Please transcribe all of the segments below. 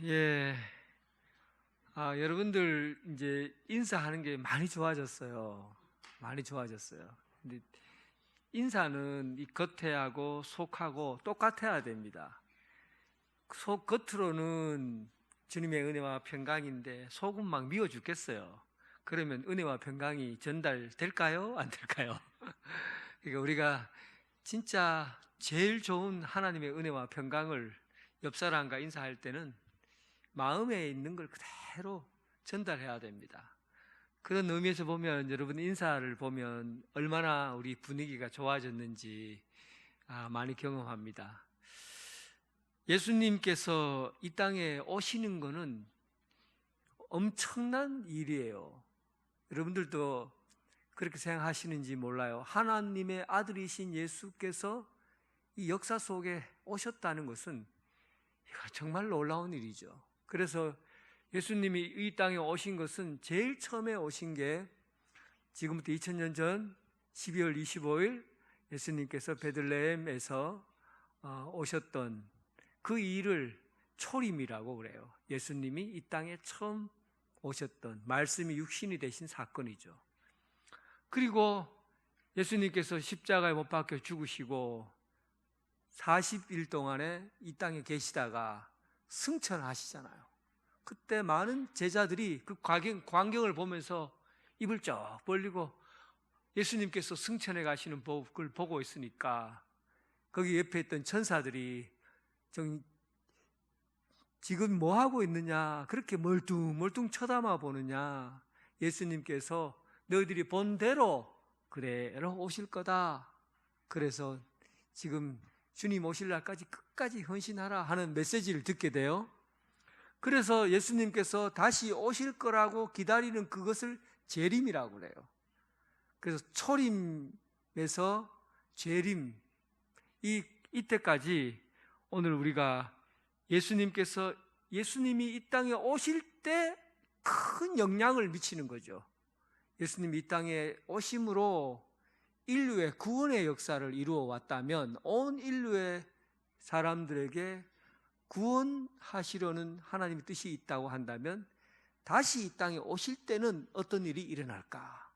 예. 여러분들 이제 인사하는 게 많이 좋아졌어요. 많이 좋아졌어요. 근데 인사는 이 겉에하고 속하고 똑같아야 됩니다. 속 겉으로는 주님의 은혜와 평강인데 속은 막 미워 죽겠어요. 그러면 은혜와 평강이 전달될까요? 안 될까요? 그러니까 우리가 진짜 제일 좋은 하나님의 은혜와 평강을 옆 사람과 인사할 때는 마음에 있는 걸 그대로 전달해야 됩니다. 그런 의미에서 보면 여러분 인사를 보면 얼마나 우리 분위기가 좋아졌는지 많이 경험합니다. 예수님께서 이 땅에 오시는 것은 엄청난 일이에요. 여러분들도 그렇게 생각하시는지 몰라요. 하나님의 아들이신 예수께서 이 역사 속에 오셨다는 것은 정말 놀라운 일이죠. 그래서 예수님이 이 땅에 오신 것은 제일 처음에 오신 게 지금부터 2000년 전 12월 25일 예수님께서 베들레헴에서 오셨던 그 일을 초림이라고 그래요. 예수님이 이 땅에 처음 오셨던 말씀이 육신이 되신 사건이죠. 그리고 예수님께서 십자가에 못 박혀 죽으시고 40일 동안에 이 땅에 계시다가 승천하시잖아요. 그때 많은 제자들이 그 광경을 보면서 입을 쩍 벌리고 예수님께서 승천해 가시는 법을 보고 있으니까 거기 옆에 있던 천사들이 지금 뭐 하고 있느냐, 그렇게 멀뚱멀뚱 쳐다봐 보느냐, 예수님께서 너희들이 본 대로 그대로 오실 거다. 그래서 지금 주님 오실 날까지 끝까지 헌신하라 하는 메시지를 듣게 돼요. 그래서 예수님께서 다시 오실 거라고 기다리는 그것을 재림이라고 그래요. 그래서 초림에서 재림, 이때까지 오늘 우리가 예수님이 이 땅에 오실 때 큰 영향을 미치는 거죠. 예수님이 이 땅에 오심으로 인류의 구원의 역사를 이루어 왔다면 온 인류의 사람들에게 구원하시려는 하나님의 뜻이 있다고 한다면 다시 이 땅에 오실 때는 어떤 일이 일어날까?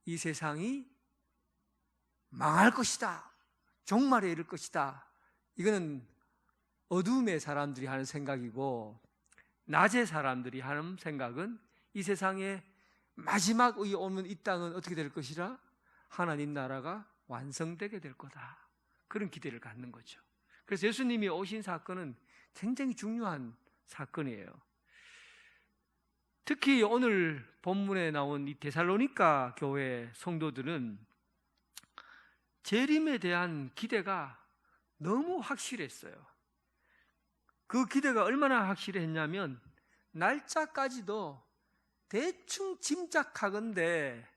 이 세상이 망할 것이다. 종말에 이를 것이다. 이거는 어둠의 사람들이 하는 생각이고, 낮의 사람들이 하는 생각은 이 세상에 마지막의 오는 이 땅은 어떻게 될 것이라? 하나님 나라가 완성되게 될 거다. 그런 기대를 갖는 거죠. 그래서 예수님이 오신 사건은 굉장히 중요한 사건이에요. 특히 오늘 본문에 나온 이 데살로니가 교회 성도들은 재림에 대한 기대가 너무 확실했어요. 그 기대가 얼마나 확실했냐면 날짜까지도 대충 짐작하건대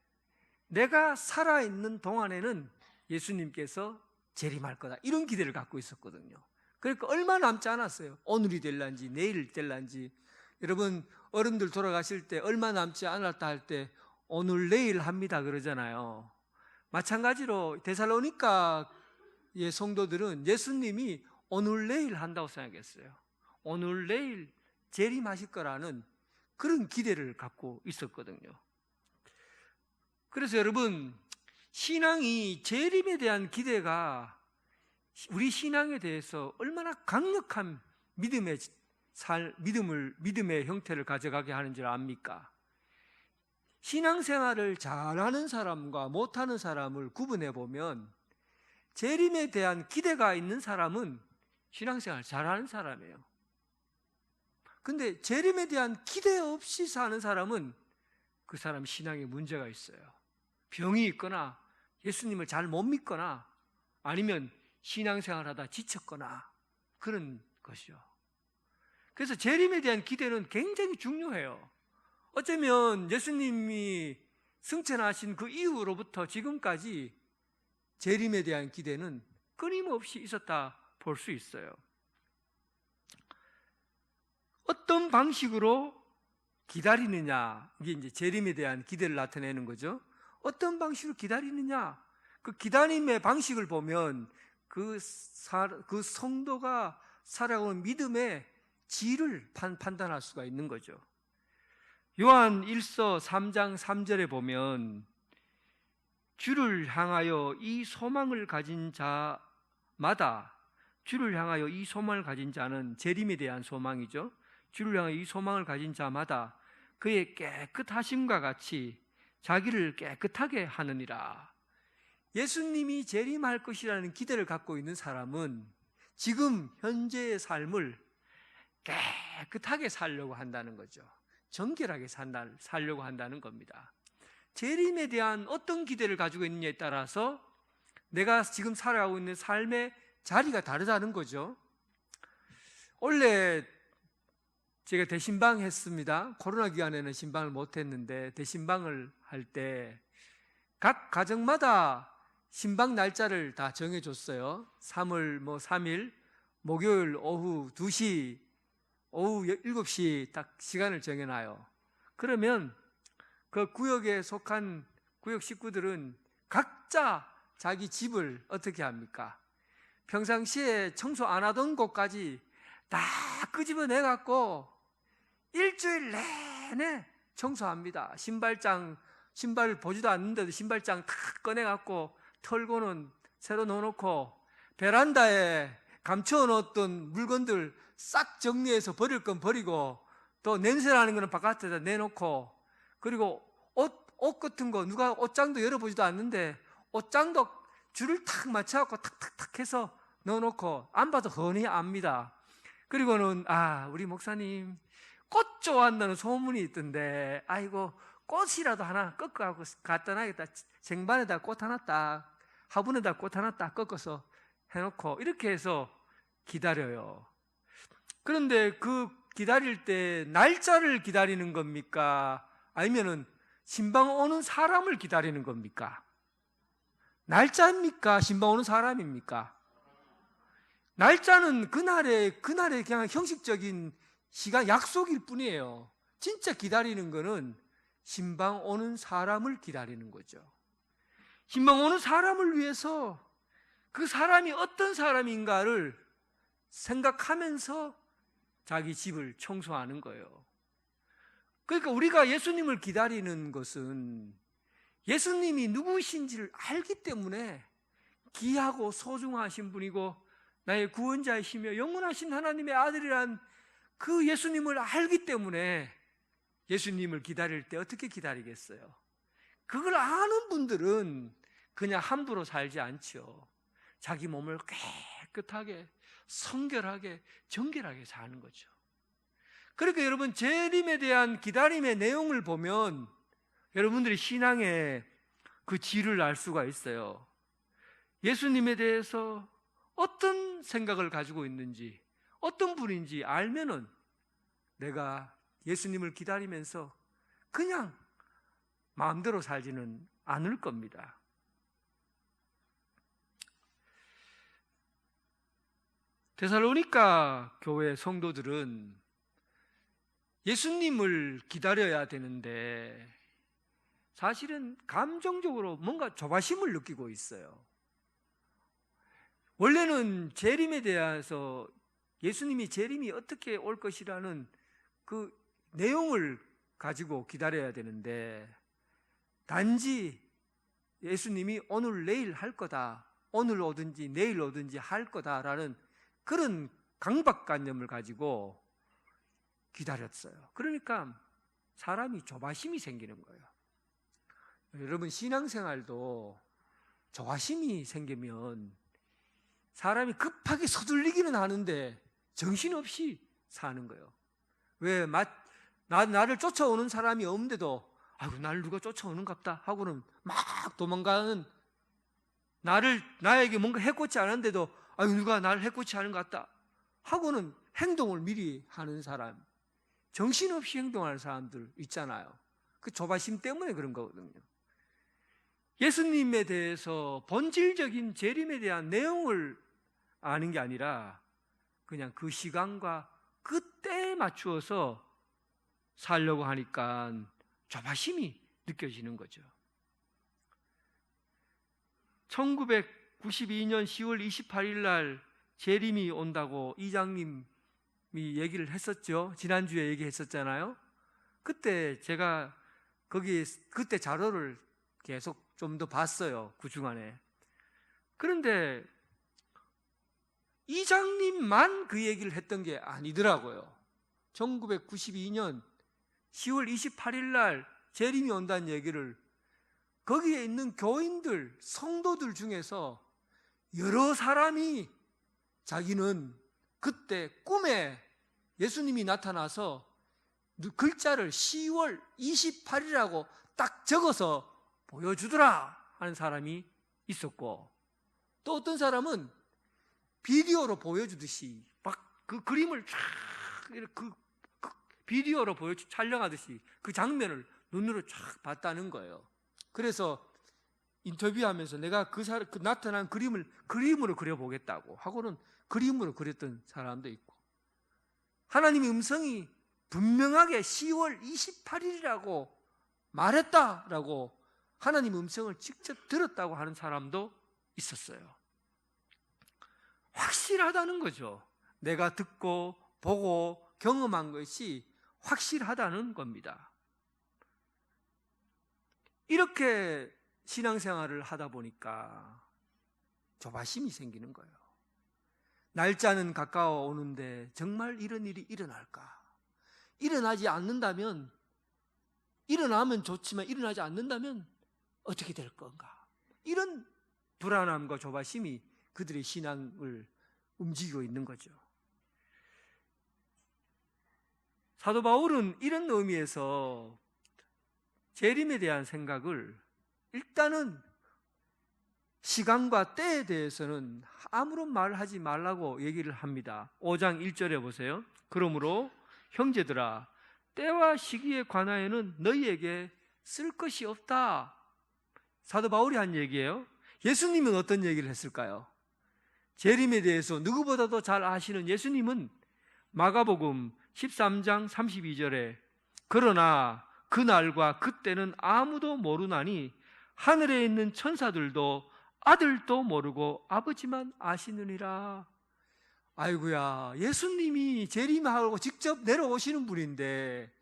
내가 살아있는 동안에는 예수님께서 재림할 거다, 이런 기대를 갖고 있었거든요. 그러니까 얼마 남지 않았어요. 오늘이 될란지 내일 될란지. 여러분 어른들 돌아가실 때 얼마 남지 않았다 할 때 오늘 내일 합니다 그러잖아요. 마찬가지로 데살로니가의 성도들은 예수님이 오늘 내일 한다고 생각했어요. 오늘 내일 재림하실 거라는 그런 기대를 갖고 있었거든요. 그래서 여러분, 신앙이 재림에 대한 기대가 우리 신앙에 대해서 얼마나 강력한 믿음의 형태를 가져가게 하는 줄 압니까? 신앙생활을 잘하는 사람과 못하는 사람을 구분해 보면 재림에 대한 기대가 있는 사람은 신앙생활 잘하는 사람이에요. 근데 재림에 대한 기대 없이 사는 사람은 그 사람 신앙에 문제가 있어요. 병이 있거나 예수님을 잘 못 믿거나 아니면 신앙생활하다 지쳤거나 그런 것이죠. 그래서 재림에 대한 기대는 굉장히 중요해요. 어쩌면 예수님이 승천하신 그 이후로부터 지금까지 재림에 대한 기대는 끊임없이 있었다 볼 수 있어요. 어떤 방식으로 기다리느냐, 이게 이제 재림에 대한 기대를 나타내는 거죠. 어떤 방식으로 기다리느냐, 그 기다림의 방식을 보면 그 성도가 살아가는 믿음의 질을 판단할 수가 있는 거죠. 요한 1서 3장 3절에 보면 주를 향하여 이 소망을 가진 자마다, 주를 향하여 이 소망을 가진 자는 재림에 대한 소망이죠. 주를 향하여 이 소망을 가진 자마다 그의 깨끗하심과 같이 자기를 깨끗하게 하느니라. 예수님이 재림할 것이라는 기대를 갖고 있는 사람은 지금 현재의 삶을 깨끗하게 살려고 한다는 거죠. 정결하게 살려고 한다는 겁니다. 재림에 대한 어떤 기대를 가지고 있느냐에 따라서 내가 지금 살아가고 있는 삶의 자리가 다르다는 거죠. 원래 제가 대신방 했습니다. 코로나 기간에는 신방을 못했는데 대신방을 할 때 각 가정마다 신방 날짜를 다 정해줬어요. 3월 3일 목요일 오후 2시, 오후 7시 딱 시간을 정해놔요. 그러면 그 구역에 속한 구역 식구들은 각자 자기 집을 어떻게 합니까? 평상시에 청소 안 하던 곳까지 다 끄집어내갖고 일주일 내내 청소합니다. 신발 보지도 않는데도 신발장 탁 꺼내갖고 털고는 새로 넣어놓고, 베란다에 감춰놓았던 물건들 싹 정리해서 버릴 건 버리고, 또 냄새나는 거는 바깥에다 내놓고, 그리고 옷 같은 거 누가 옷장도 열어보지도 않는데 옷장도 줄을 탁 맞춰갖고 탁탁탁 해서 넣어놓고, 안 봐도 훤히 압니다. 그리고는 우리 목사님 꽃 좋아한다는 소문이 있던데, 아이고 꽃이라도 하나 꺾어갖고 갖다 놔야겠다. 쟁반에다 꽃 하나 딱, 화분에다 꽃 하나 딱 꺾어서 해놓고 이렇게 해서 기다려요. 그런데 그 기다릴 때 날짜를 기다리는 겁니까? 아니면은 신방 오는 사람을 기다리는 겁니까? 날짜입니까? 신방 오는 사람입니까? 날짜는 그날의 그냥 형식적인 시간 약속일 뿐이에요. 진짜 기다리는 거는 신방 오는 사람을 기다리는 거죠. 신방 오는 사람을 위해서 그 사람이 어떤 사람인가를 생각하면서 자기 집을 청소하는 거예요. 그러니까 우리가 예수님을 기다리는 것은 예수님이 누구신지를 알기 때문에 귀하고 소중하신 분이고 나의 구원자이시며 영원하신 하나님의 아들이란 그 예수님을 알기 때문에 예수님을 기다릴 때 어떻게 기다리겠어요? 그걸 아는 분들은 그냥 함부로 살지 않죠. 자기 몸을 깨끗하게, 성결하게, 정결하게 사는 거죠. 그러니까 여러분, 재림에 대한 기다림의 내용을 보면 여러분들이 신앙의 그 질을 알 수가 있어요. 예수님에 대해서 어떤 생각을 가지고 있는지, 어떤 분인지 알면은 내가 예수님을 기다리면서 그냥 마음대로 살지는 않을 겁니다. 데살로니가 교회 성도들은 예수님을 기다려야 되는데 사실은 감정적으로 뭔가 조바심을 느끼고 있어요. 원래는 재림에 대해서 예수님이 재림이 어떻게 올 것이라는 그 내용을 가지고 기다려야 되는데 단지 예수님이 오늘 내일 할 거다, 오늘 오든지 내일 오든지 할 거다라는 그런 강박관념을 가지고 기다렸어요. 그러니까 사람이 조바심이 생기는 거예요. 여러분, 신앙생활도 조바심이 생기면 사람이 급하게 서둘리기는 하는데 정신없이 사는 거예요. 왜? 나를 쫓아오는 사람이 없는데도 아이고 나를 누가 쫓아오는갑다 하고는 막 도망가는, 나에게 뭔가 해코지 않았는데도 아이고 누가 나를 해코지 하는 것 같다 하고는 행동을 미리 하는 사람, 정신없이 행동하는 사람들 있잖아요. 그 조바심 때문에 그런 거거든요. 예수님에 대해서 본질적인 재림에 대한 내용을 아는 게 아니라 그냥 그 시간과 그 때에 맞추어서 살려고 하니까 조바심이 느껴지는 거죠. 1992년 10월 28일 날 재림이 온다고 이장님 얘기를 했었죠. 지난주에 얘기했었잖아요. 그때 제가 그때 자료를 계속 좀 더 봤어요. 그 주간에. 그런데 이장님만 그 얘기를 했던 게 아니더라고요. 1992년 10월 28일 날 재림이 온다는 얘기를 거기에 있는 교인들, 성도들 중에서 여러 사람이 자기는 그때 꿈에 예수님이 나타나서 글자를 10월 28일이라고 딱 적어서 보여주더라 하는 사람이 있었고, 또 어떤 사람은 비디오로 보여주듯이 막 그 그림을 쫙 그 비디오로 촬영하듯이 그 장면을 눈으로 쫙 봤다는 거예요. 그래서 인터뷰하면서 내가 그 나타난 그림을 그림으로 그려보겠다고 하고는 그림으로 그렸던 사람도 있고, 하나님의 음성이 분명하게 10월 28일이라고 말했다라고 하나님의 음성을 직접 들었다고 하는 사람도 있었어요. 확실하다는 거죠. 내가 듣고 보고 경험한 것이 확실하다는 겁니다. 이렇게 신앙생활을 하다 보니까 조바심이 생기는 거예요. 날짜는 가까워 오는데 정말 이런 일이 일어날까? 일어나지 않는다면, 일어나면 좋지만 일어나지 않는다면 어떻게 될 건가? 이런 불안함과 조바심이 그들의 신앙을 움직이고 있는 거죠. 사도 바울은 이런 의미에서 재림에 대한 생각을 일단은 시간과 때에 대해서는 아무런 말을 하지 말라고 얘기를 합니다. 5장 1절에 보세요. 그러므로 형제들아, 때와 시기에 관하여는 너희에게 쓸 것이 없다. 사도 바울이 한 얘기예요. 예수님은 어떤 얘기를 했을까요? 재림에 대해서 누구보다도 잘 아시는 예수님은 마가복음 13장 32절에 그러나 그날과 그때는 아무도 모르나니 하늘에 있는 천사들도 아들도 모르고 아버지만 아시느니라. 아이고야, 예수님이 재림하고 직접 내려오시는 분인데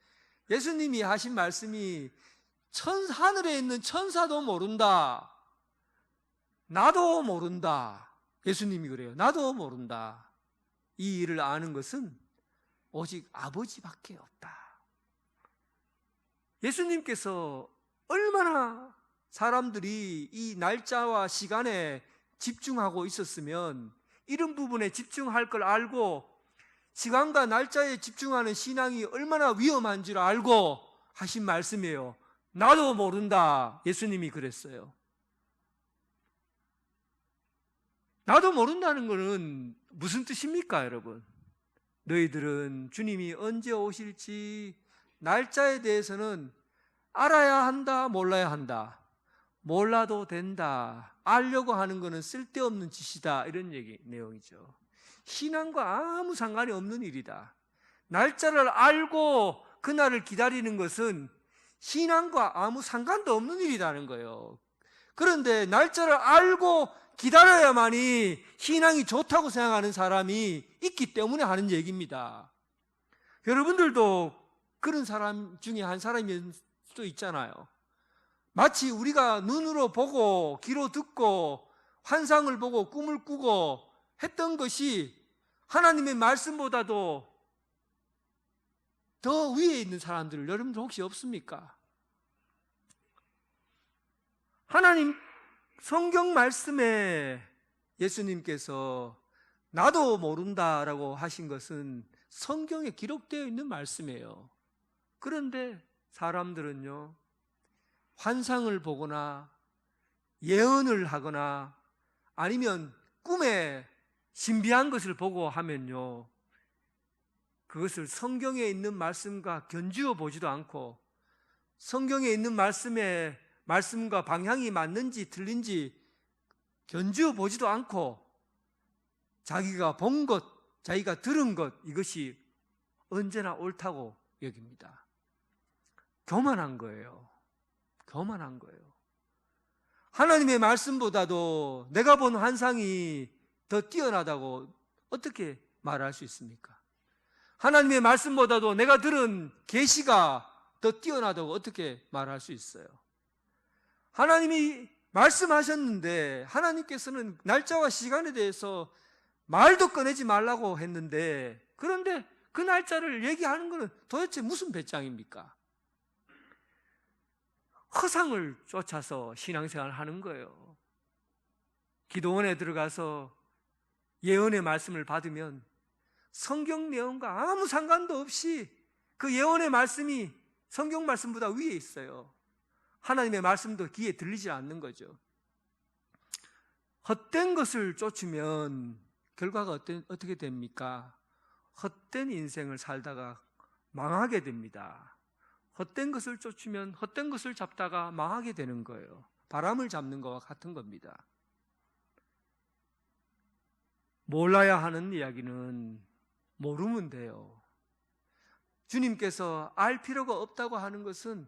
예수님이 하신 말씀이 하늘에 있는 천사도 모른다, 나도 모른다. 예수님이 그래요. 나도 모른다. 이 일을 아는 것은 오직 아버지밖에 없다. 예수님께서 얼마나 사람들이 이 날짜와 시간에 집중하고 있었으면 이런 부분에 집중할 걸 알고 시간과 날짜에 집중하는 신앙이 얼마나 위험한 줄 알고 하신 말씀이에요. 나도 모른다. 예수님이 그랬어요. 나도 모른다는 것은 무슨 뜻입니까, 여러분? 너희들은 주님이 언제 오실지 날짜에 대해서는 알아야 한다, 몰라야 한다. 몰라도 된다. 알려고 하는 것은 쓸데없는 짓이다. 이런 내용이죠. 신앙과 아무 상관이 없는 일이다. 날짜를 알고 그날을 기다리는 것은 신앙과 아무 상관도 없는 일이라는 거예요. 그런데 날짜를 알고 기다려야만이 신앙이 좋다고 생각하는 사람이 있기 때문에 하는 얘기입니다. 여러분들도 그런 사람 중에 한 사람일 수도 있잖아요. 마치 우리가 눈으로 보고 귀로 듣고 환상을 보고 꿈을 꾸고 했던 것이 하나님의 말씀보다도 더 위에 있는 사람들 여러분들 혹시 없습니까? 하나님 성경 말씀에 예수님께서 나도 모른다라고 하신 것은 성경에 기록되어 있는 말씀이에요. 그런데 사람들은요, 환상을 보거나 예언을 하거나 아니면 꿈에 신비한 것을 보고 하면요, 그것을 성경에 있는 말씀과 견주어 보지도 않고 성경에 있는 말씀과 방향이 맞는지 틀린지 견주어 보지도 않고 자기가 본 것, 자기가 들은 것, 이것이 언제나 옳다고 여깁니다. 교만한 거예요. 교만한 거예요. 하나님의 말씀보다도 내가 본 환상이 더 뛰어나다고 어떻게 말할 수 있습니까? 하나님의 말씀보다도 내가 들은 계시가 더 뛰어나다고 어떻게 말할 수 있어요? 하나님이 말씀하셨는데 하나님께서는 날짜와 시간에 대해서 말도 꺼내지 말라고 했는데, 그런데 그 날짜를 얘기하는 것은 도대체 무슨 배짱입니까? 허상을 쫓아서 신앙생활을 하는 거예요. 기도원에 들어가서 예언의 말씀을 받으면 성경 내용과 아무 상관도 없이 그 예언의 말씀이 성경 말씀보다 위에 있어요. 하나님의 말씀도 귀에 들리지 않는 거죠. 헛된 것을 쫓으면 결과가 어떻게 됩니까? 헛된 인생을 살다가 망하게 됩니다. 헛된 것을 쫓으면 헛된 것을 잡다가 망하게 되는 거예요. 바람을 잡는 것과 같은 겁니다. 몰라야 하는 이야기는 모르면 돼요. 주님께서 알 필요가 없다고 하는 것은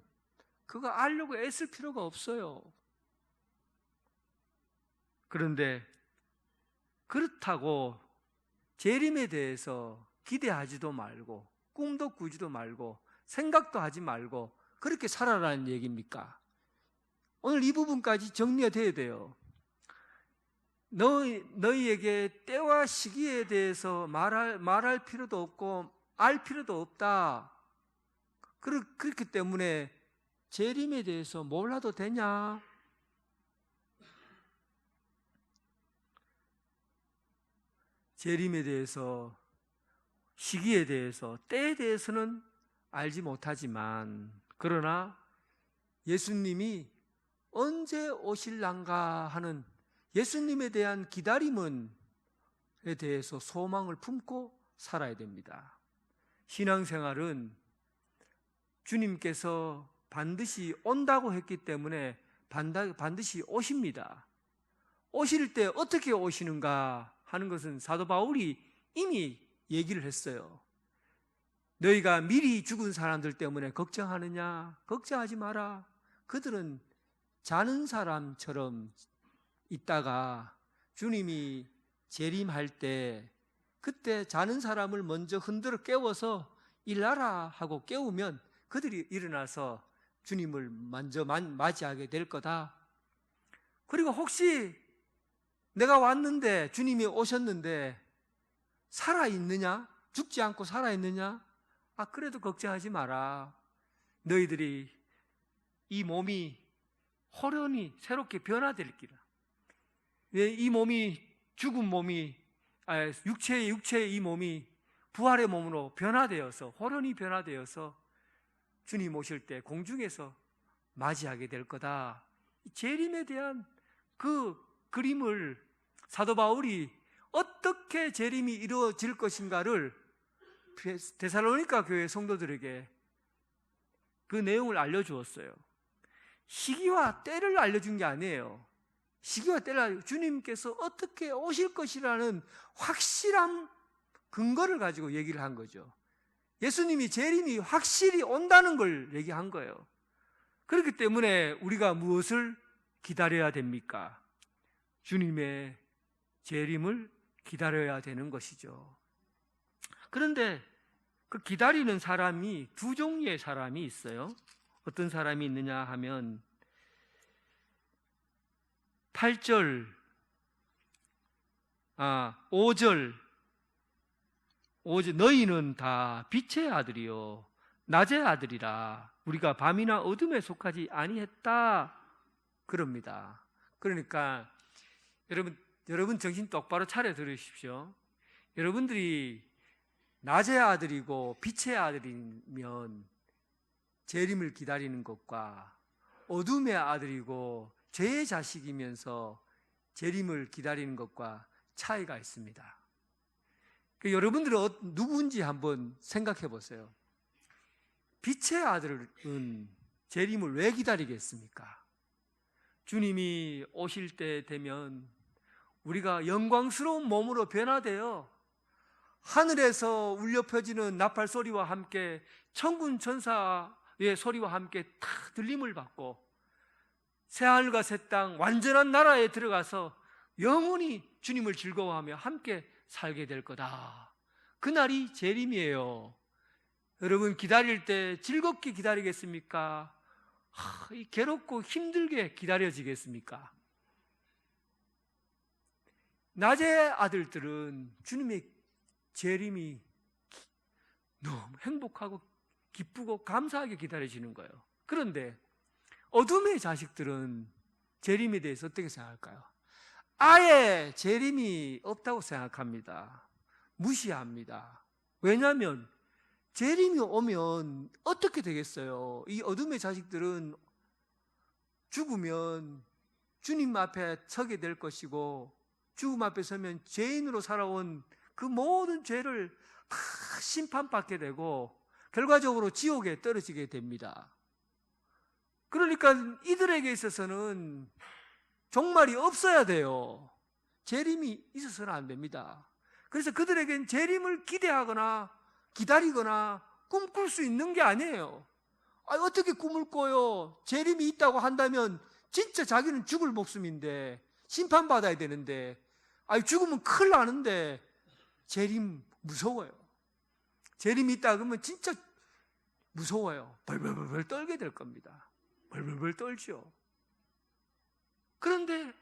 그거 알려고 애쓸 필요가 없어요. 그런데 그렇다고 재림에 대해서 기대하지도 말고 꿈도 꾸지도 말고 생각도 하지 말고 그렇게 살아라는 얘기입니까? 오늘 이 부분까지 정리가 돼야 돼요. 너희에게 때와 시기에 대해서 말할 필요도 없고 알 필요도 없다. 그렇기 때문에 재림에 대해서 몰라도 되냐? 재림에 대해서, 시기에 대해서, 때에 대해서는 알지 못하지만, 그러나 예수님이 언제 오실란가 하는 예수님에 대한 기다림에 대해서 소망을 품고 살아야 됩니다. 신앙생활은 주님께서 반드시 온다고 했기 때문에 반드시 오십니다. 오실 때 어떻게 오시는가 하는 것은 사도 바울이 이미 얘기를 했어요. 너희가 미리 죽은 사람들 때문에 걱정하느냐? 걱정하지 마라. 그들은 자는 사람처럼 있다가 주님이 재림할 때 그때 자는 사람을 먼저 흔들어 깨워서 일어나라 하고 깨우면 그들이 일어나서 주님을 먼저 맞이하게 될 거다. 그리고 혹시 내가 왔는데 주님이 오셨는데 살아있느냐? 죽지 않고 살아있느냐? 그래도 걱정하지 마라. 너희들이 이 몸이 호련히 새롭게 변화될 기라. 왜 이 몸이 죽은 몸이 육체의 이 몸이 부활의 몸으로 변화되어서 호련히 변화되어서 주님 오실 때 공중에서 맞이하게 될 거다. 재림에 대한 그 그림을 사도 바울이 어떻게 재림이 이루어질 것인가를 데살로니가 교회 성도들에게 그 내용을 알려주었어요. 시기와 때를 알려준 게 아니에요. 시기와 때를 주님께서 어떻게 오실 것이라는 확실한 근거를 가지고 얘기를 한 거죠. 예수님이 재림이 확실히 온다는 걸 얘기한 거예요. 그렇기 때문에 우리가 무엇을 기다려야 됩니까? 주님의 재림을 기다려야 되는 것이죠. 그런데 그 기다리는 사람이 두 종류의 사람이 있어요. 어떤 사람이 있느냐 하면 8절, 5절 너희는 다 빛의 아들이요 낮의 아들이라 우리가 밤이나 어둠에 속하지 아니했다 그럽니다. 그러니까 여러분 정신 똑바로 차려 들으십시오. 여러분들이 낮의 아들이고 빛의 아들이면 재림을 기다리는 것과 어둠의 아들이고 죄의 자식이면서 재림을 기다리는 것과 차이가 있습니다. 여러분들은 누구인지 한번 생각해 보세요. 빛의 아들은 재림을 왜 기다리겠습니까? 주님이 오실 때 되면 우리가 영광스러운 몸으로 변화되어 하늘에서 울려 퍼지는 나팔 소리와 함께 천군 천사의 소리와 함께 다 들림을 받고 새하늘과 새 땅 완전한 나라에 들어가서 영원히 주님을 즐거워하며 함께 살게 될 거다. 그날이 재림이에요. 여러분 기다릴 때 즐겁게 기다리겠습니까? 괴롭고 힘들게 기다려지겠습니까? 낮의 아들들은 주님의 재림이 너무 행복하고 기쁘고 감사하게 기다려지는 거예요. 그런데 어둠의 자식들은 재림에 대해서 어떻게 생각할까요? 아예 재림이 없다고 생각합니다. 무시합니다. 왜냐하면 재림이 오면 어떻게 되겠어요? 이 어둠의 자식들은 죽으면 주님 앞에 서게 될 것이고, 죽음 앞에 서면 죄인으로 살아온 그 모든 죄를 다 심판받게 되고 결과적으로 지옥에 떨어지게 됩니다. 그러니까 이들에게 있어서는 종말이 없어야 돼요. 재림이 있어서는 안 됩니다. 그래서 그들에겐 재림을 기대하거나 기다리거나 꿈꿀 수 있는 게 아니에요. 어떻게 꿈을 꿔요? 재림이 있다고 한다면 진짜 자기는 죽을 목숨인데, 심판받아야 되는데, 죽으면 큰일 나는데 재림 무서워요. 재림이 있다 그러면 진짜 무서워요. 벌벌벌 떨게 될 겁니다. 벌벌벌 떨죠. 그런데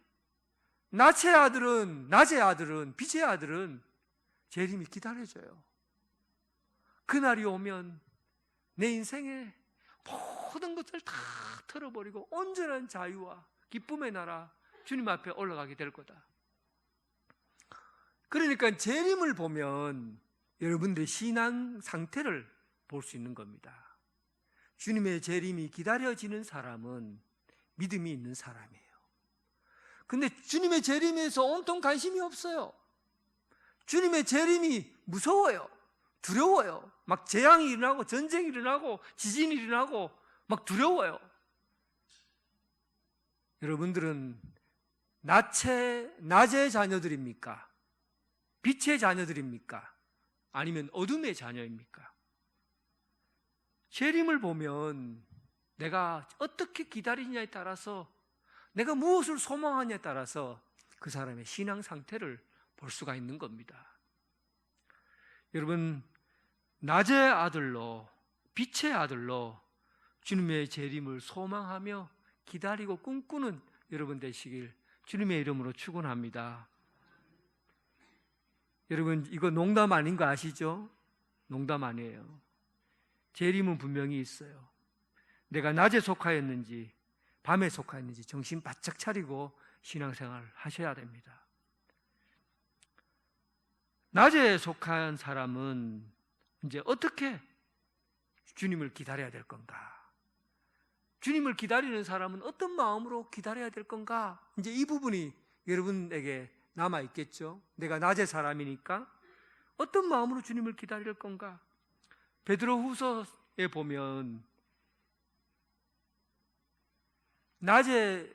낮의 아들은, 빛의 아들은 재림이 기다려져요. 그날이 오면 내 인생의 모든 것을 다 털어버리고 온전한 자유와 기쁨의 나라 주님 앞에 올라가게 될 거다. 그러니까 재림을 보면 여러분들의 신앙 상태를 볼 수 있는 겁니다. 주님의 재림이 기다려지는 사람은 믿음이 있는 사람이에요. 근데 주님의 재림에서 온통 관심이 없어요. 주님의 재림이 무서워요. 두려워요. 막 재앙이 일어나고 전쟁이 일어나고 지진이 일어나고 막 두려워요. 여러분들은 낮의 자녀들입니까? 빛의 자녀들입니까? 아니면 어둠의 자녀입니까? 재림을 보면 내가 어떻게 기다리냐에 따라서, 내가 무엇을 소망하냐에 따라서 그 사람의 신앙 상태를 볼 수가 있는 겁니다. 여러분, 낮의 아들로, 빛의 아들로 주님의 재림을 소망하며 기다리고 꿈꾸는 여러분 되시길 주님의 이름으로 축원합니다. 여러분, 이거 농담 아닌 거 아시죠? 농담 아니에요. 재림은 분명히 있어요. 내가 낮에 속하였는지 밤에 속하였는지 정신 바짝 차리고 신앙생활을 하셔야 됩니다. 낮에 속한 사람은 이제 어떻게 주님을 기다려야 될 건가? 주님을 기다리는 사람은 어떤 마음으로 기다려야 될 건가? 이제 이 부분이 여러분에게 남아 있겠죠. 내가 낮의 사람이니까 어떤 마음으로 주님을 기다릴 건가? 베드로후서에 보면 낮에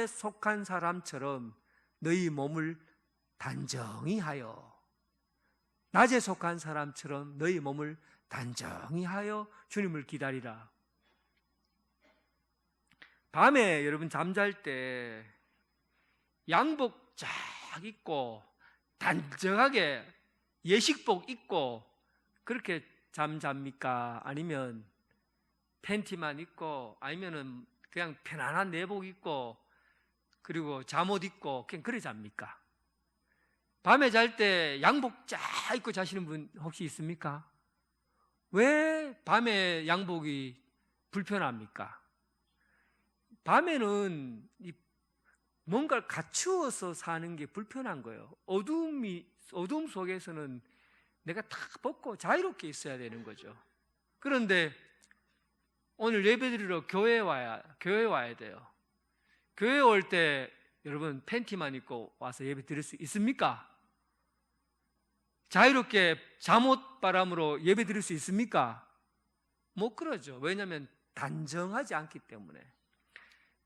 속한 사람처럼 너희 몸을 단정히 하여, 낮에 속한 사람처럼 너희 몸을 단정히 하여 주님을 기다리라. 밤에 여러분 잠잘 때 양복 쫙 입고 단정하게 예식복 입고 그렇게 잠잡니까? 아니면 팬티만 입고, 아니면은 그냥 편안한 내복 입고 그리고 잠옷 입고 그냥 그래 잡니까? 밤에 잘 때 양복 쫙 입고 자시는 분 혹시 있습니까? 왜 밤에 양복이 불편합니까? 밤에는 뭔가를 갖추어서 사는 게 불편한 거예요. 어둠 속에서는 내가 다 벗고 자유롭게 있어야 되는 거죠. 그런데 오늘 예배드리러 교회에 와야 돼요. 교회에 올 때 여러분 팬티만 입고 와서 예배 드릴 수 있습니까? 자유롭게 잠옷바람으로 예배 드릴 수 있습니까? 못 그러죠. 왜냐하면 단정하지 않기 때문에.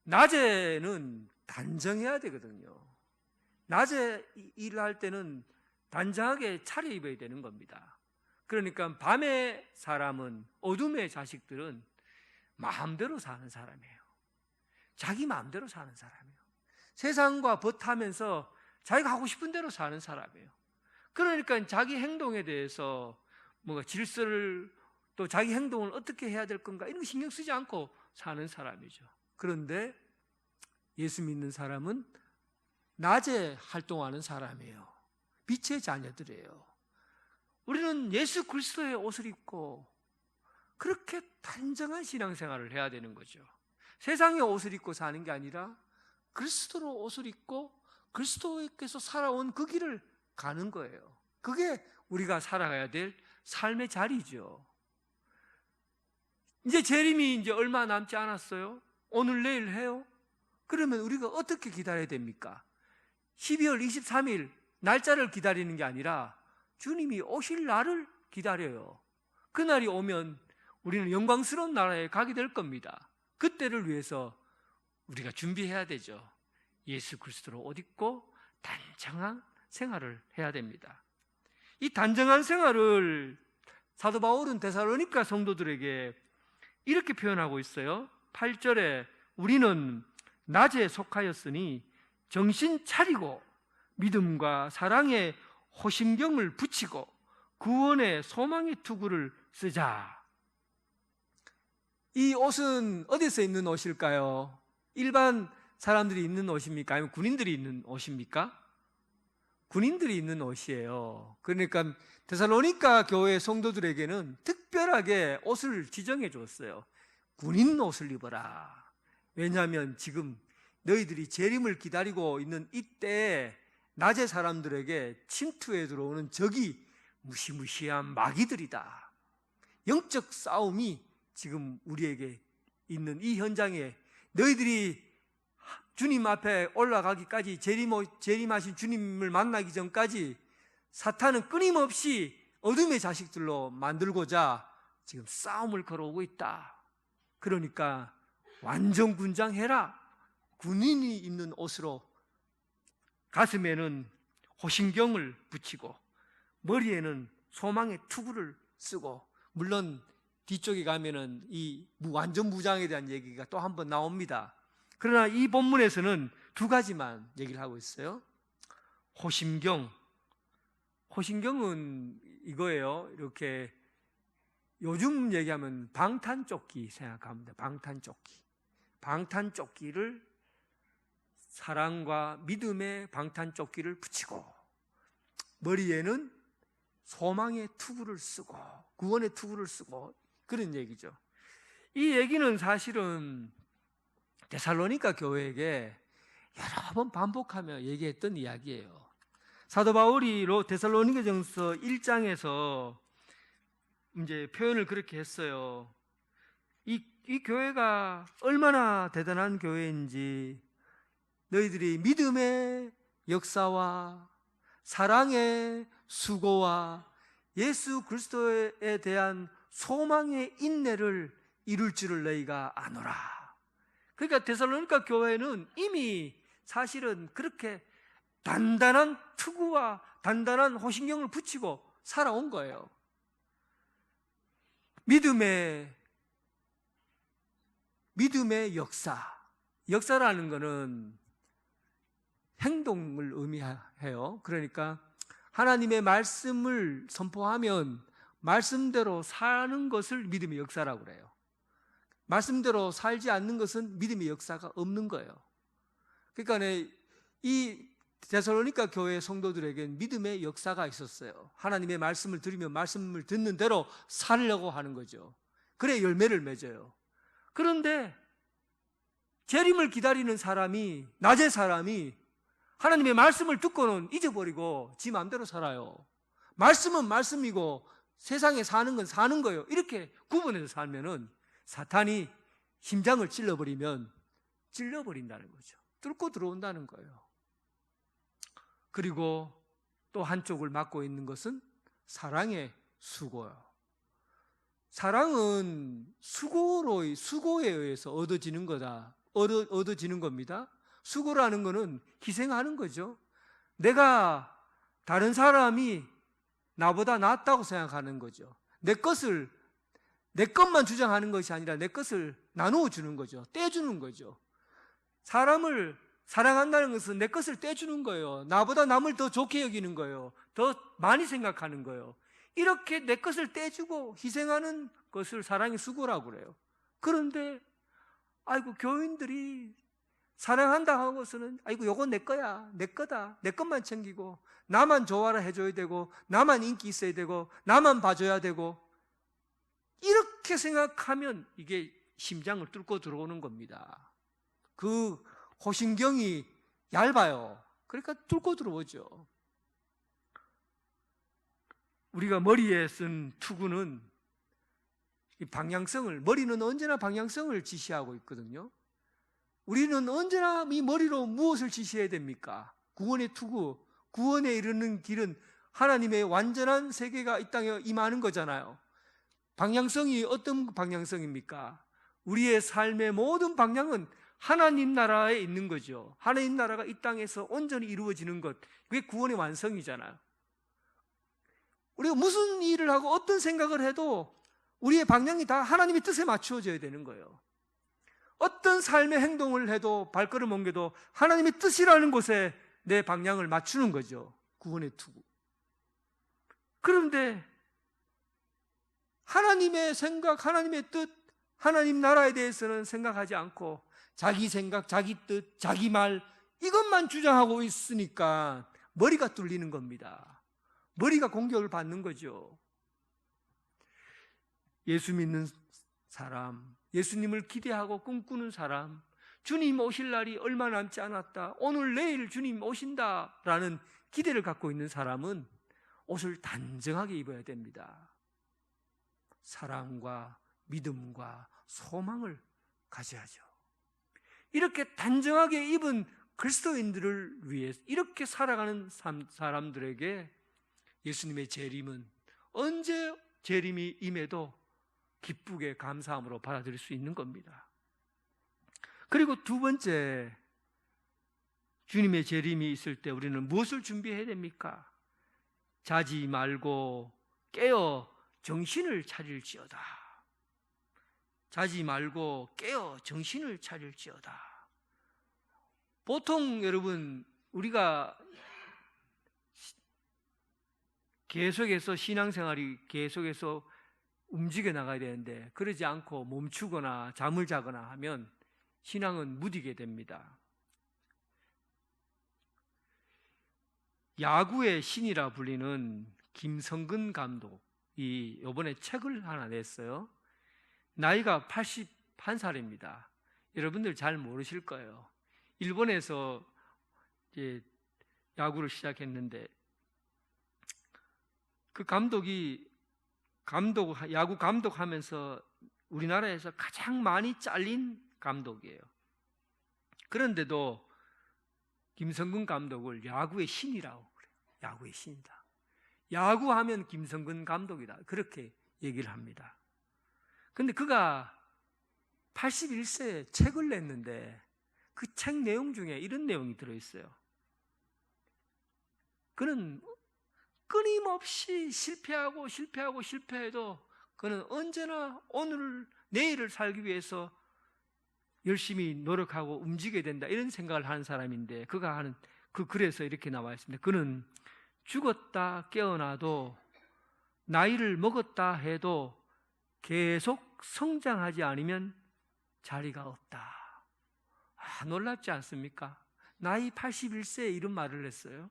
낮에는 단정해야 되거든요. 낮에 일을 할 때는 단정하게 차려입어야 되는 겁니다. 그러니까 밤의 사람은, 어둠의 자식들은 마음대로 사는 사람이에요. 자기 마음대로 사는 사람이에요. 세상과 벗하면서 자기가 하고 싶은 대로 사는 사람이에요. 그러니까 자기 행동에 대해서 뭔가 질서를, 또 자기 행동을 어떻게 해야 될 건가 이런 거 신경 쓰지 않고 사는 사람이죠. 그런데 예수 믿는 사람은 낮에 활동하는 사람이에요. 빛의 자녀들이에요. 우리는 예수 그리스도의 옷을 입고 그렇게 단정한 신앙생활을 해야 되는 거죠. 세상의 옷을 입고 사는 게 아니라 그리스도로 옷을 입고 그리스도께서 살아온 그 길을 가는 거예요. 그게 우리가 살아가야 될 삶의 자리죠. 이제 재림이 이제 얼마 남지 않았어요. 오늘 내일 해요. 그러면 우리가 어떻게 기다려야 됩니까? 12월 23일 날짜를 기다리는 게 아니라 주님이 오실 날을 기다려요. 그날이 오면 우리는 영광스러운 나라에 가게 될 겁니다. 그때를 위해서 우리가 준비해야 되죠. 예수 그리스도로 옷 입고 단정한 생활을 해야 됩니다. 이 단정한 생활을 사도 바울은 데살로니가 성도들에게 이렇게 표현하고 있어요. 8절에 우리는 낮에 속하였으니 정신 차리고 믿음과 사랑의 호심경을 붙이고 구원의 소망의 투구를 쓰자. 이 옷은 어디서 입는 옷일까요? 일반 사람들이 입는 옷입니까? 아니면 군인들이 입는 옷입니까? 군인들이 입는 옷이에요. 그러니까 데살로니가 교회 성도들에게는 특별하게 옷을 지정해 줬어요. 군인 옷을 입어라. 왜냐하면 지금 너희들이 재림을 기다리고 있는 이때에 낮의 사람들에게 침투해 들어오는 적이 무시무시한 마귀들이다. 영적 싸움이 지금 우리에게 있는 이 현장에 너희들이 주님 앞에 올라가기까지, 재림하신 주님을 만나기 전까지 사탄은 끊임없이 어둠의 자식들로 만들고자 지금 싸움을 걸어오고 있다. 그러니까 완전 군장해라. 군인이 입는 옷으로 가슴에는 호심경을 붙이고 머리에는 소망의 투구를 쓰고, 물론 뒤쪽에 가면은 이 완전 무장에 대한 얘기가 또 한 번 나옵니다. 그러나 이 본문에서는 두 가지만 얘기를 하고 있어요. 호심경은 이거예요. 이렇게 요즘 얘기하면 방탄조끼 생각합니다. 방탄조끼를, 사랑과 믿음의 방탄조끼를 붙이고 머리에는 소망의 투구를 쓰고 구원의 투구를 쓰고, 그런 얘기죠. 이 얘기는 사실은 데살로니가 교회에게 여러 번 반복하며 얘기했던 이야기예요. 사도 바울이 데살로니가전서 1장에서 이제 표현을 그렇게 했어요. 이 교회가 얼마나 대단한 교회인지, 너희들이 믿음의 역사와 사랑의 수고와 예수 그리스도에 대한 소망의 인내를 이룰 줄을 너희가 아노라. 그러니까 데살로니가 교회는 이미 사실은 그렇게 단단한 투구와 단단한 호심경을 붙이고 살아온 거예요. 믿음의 역사라는 것은 행동을 의미해요. 그러니까 하나님의 말씀을 선포하면 말씀대로 사는 것을 믿음의 역사라고 그래요. 말씀대로 살지 않는 것은 믿음의 역사가 없는 거예요. 그러니까 이 데살로니가 교회 성도들에게는 믿음의 역사가 있었어요. 하나님의 말씀을 들으면 말씀을 듣는 대로 살려고 하는 거죠. 그래 열매를 맺어요. 그런데 재림을 기다리는 사람이, 낮의 사람이 하나님의 말씀을 듣고는 잊어버리고 지 마음대로 살아요. 말씀은 말씀이고 세상에 사는 건 사는 거예요. 이렇게 구분해서 살면은 사탄이 심장을 찔러버린다는 거죠. 뚫고 들어온다는 거예요. 그리고 또 한쪽을 맡고 있는 것은 사랑의 수고요. 사랑은 수고에 의해서 얻어지는 겁니다. 수고라는 것은 희생하는 거죠. 내가 다른 사람이 나보다 낫다고 생각하는 거죠. 내 것만 주장하는 것이 아니라 내 것을 나누어 주는 거죠. 떼주는 거죠. 사람을 사랑한다는 것은 내 것을 떼주는 거예요. 나보다 남을 더 좋게 여기는 거예요. 더 많이 생각하는 거예요. 이렇게 내 것을 떼주고 희생하는 것을 사랑의 수고라고 그래요. 그런데 아이고 교인들이 사랑한다 하는 것은 아이고 요건 내 거야, 내 거다, 내 것만 챙기고 나만 좋아라 해줘야 되고 나만 인기 있어야 되고 나만 봐줘야 되고 이렇게 생각하면 이게 심장을 뚫고 들어오는 겁니다. 그 호신경이 얇아요. 그러니까 뚫고 들어오죠. 우리가 머리에 쓴 투구는 이 방향성을, 머리는 언제나 방향성을 지시하고 있거든요. 우리는 언제나 이 머리로 무엇을 지시해야 됩니까? 구원의 투구, 구원에 이르는 길은 하나님의 완전한 세계가 이 땅에 임하는 거잖아요. 방향성이 어떤 방향성입니까? 우리의 삶의 모든 방향은 하나님 나라에 있는 거죠. 하나님 나라가 이 땅에서 온전히 이루어지는 것, 그게 구원의 완성이잖아요. 우리가 무슨 일을 하고 어떤 생각을 해도 우리의 방향이 다 하나님의 뜻에 맞추어져야 되는 거예요. 어떤 삶의 행동을 해도 발걸음 옮겨도 하나님의 뜻이라는 곳에 내 방향을 맞추는 거죠. 구원의 투구. 그런데 하나님의 생각, 하나님의 뜻, 하나님 나라에 대해서는 생각하지 않고 자기 생각, 자기 뜻, 자기 말 이것만 주장하고 있으니까 머리가 뚫리는 겁니다. 머리가 공격을 받는 거죠. 예수 믿는 사람, 예수님을 기대하고 꿈꾸는 사람, 주님 오실 날이 얼마 남지 않았다, 오늘 내일 주님 오신다라는 기대를 갖고 있는 사람은 옷을 단정하게 입어야 됩니다. 사랑과 믿음과 소망을 가져야죠. 이렇게 단정하게 입은 그리스도인들을 위해 이렇게 살아가는 사람들에게 예수님의 재림은 언제 재림이 임해도 기쁘게 감사함으로 받아들일 수 있는 겁니다. 그리고 두 번째, 주님의 재림이 있을 때 우리는 무엇을 준비해야 됩니까? 자지 말고 깨어 정신을 차릴지어다. 자지 말고 깨어 정신을 차릴지어다. 보통 여러분 우리가 계속해서 신앙생활이 계속해서 움직여 나가야 되는데 그러지 않고 멈추거나 잠을 자거나 하면 신앙은 무디게 됩니다. 야구의 신이라 불리는 김성근 감독이 이번에 책을 하나 냈어요. 나이가 81살입니다. 여러분들 잘 모르실 거예요. 일본에서 이제 야구를 시작했는데 그 감독이 야구 감독하면서 우리나라에서 가장 많이 잘린 감독이에요. 그런데도 김성근 감독을 야구의 신이라고 그래요. 야구의 신이다. 야구하면 김성근 감독이다. 그렇게 얘기를 합니다. 근데 그가 81세에 책을 냈는데 그 책 내용 중에 이런 내용이 들어있어요. 그는 끊임없이 실패해도 그는 언제나 오늘 내일을 살기 위해서 열심히 노력하고 움직여야 된다 이런 생각을 하는 사람인데 그가 하는 그 글에서 이렇게 나와 있습니다. 그는 죽었다 깨어나도 나이를 먹었다 해도 계속 성장하지 않으면 자리가 없다. 놀랍지 않습니까? 나이 81세에 이런 말을 했어요.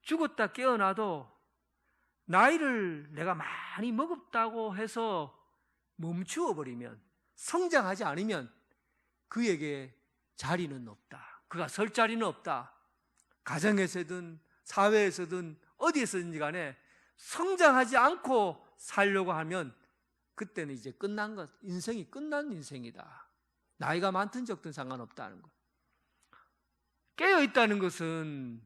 죽었다 깨어나도 나이를 내가 많이 먹었다고 해서 멈추어 버리면, 성장하지 않으면 그에게 자리는 없다. 그가 설 자리는 없다. 가정에서든 사회에서든 어디에서든지 간에 성장하지 않고 살려고 하면 그때는 이제 끝난 것, 인생이 끝난 인생이다. 나이가 많든 적든 상관없다는 것. 깨어있다는 것은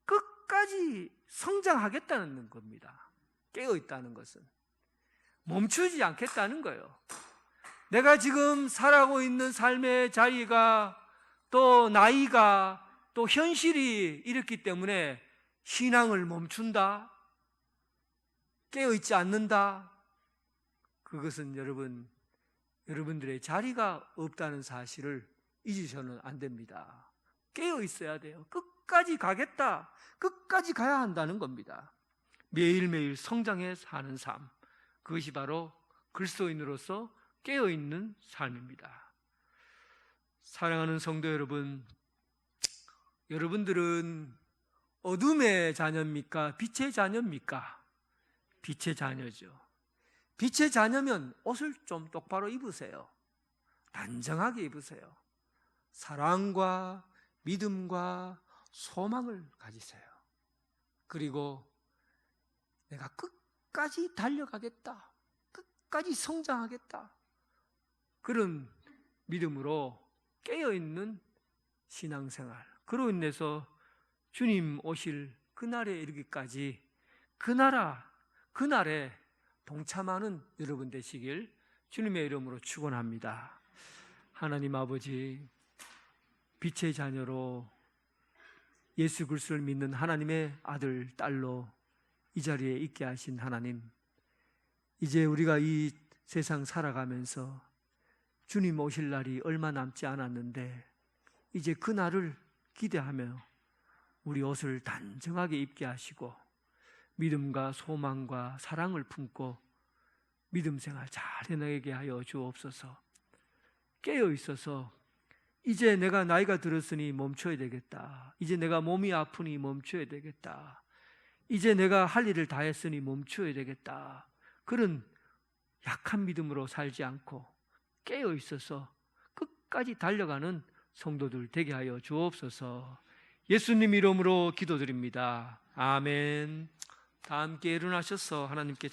끝까지 성장하겠다는 겁니다. 깨어있다는 것은 멈추지 않겠다는 거예요. 내가 지금 살아가고 있는 삶의 자리가 또 나이가 또 현실이 이렇기 때문에 신앙을 멈춘다, 깨어있지 않는다, 그것은 여러분들의 자리가 없다는 사실을 잊으셔는 안 됩니다. 깨어 있어야 돼요. 끝까지 가겠다. 끝까지 가야 한다는 겁니다. 매일매일 성장해 사는 삶, 그것이 바로 그리스도인으로서 깨어 있는 삶입니다. 사랑하는 성도 여러분, 여러분들은 어둠의 자녀입니까? 빛의 자녀입니까? 빛의 자녀죠. 빛의 자녀면 옷을 좀 똑바로 입으세요. 단정하게 입으세요. 사랑과 믿음과 소망을 가지세요. 그리고 내가 끝까지 달려가겠다. 끝까지 성장하겠다. 그런 믿음으로 깨어있는 신앙생활. 그로 인해서 주님 오실 그날에 이르기까지 그날에 동참하는 여러분 되시길 주님의 이름으로 축원합니다. 하나님 아버지, 빛의 자녀로 예수 그리스도를 믿는 하나님의 아들, 딸로 이 자리에 있게 하신 하나님, 이제 우리가 이 세상 살아가면서 주님 오실 날이 얼마 남지 않았는데 이제 그 날을 기대하며 우리 옷을 단정하게 입게 하시고 믿음과 소망과 사랑을 품고 믿음 생활 잘 해내게 하여 주옵소서. 깨어 있어서 이제 내가 나이가 들었으니 멈춰야 되겠다. 이제 내가 몸이 아프니 멈춰야 되겠다. 이제 내가 할 일을 다 했으니 멈춰야 되겠다. 그런 약한 믿음으로 살지 않고 깨어 있어서 끝까지 달려가는 성도들 되게 하여 주옵소서. 예수님 이름으로 기도드립니다. 아멘. 다 함께 일어나셔서 하나님께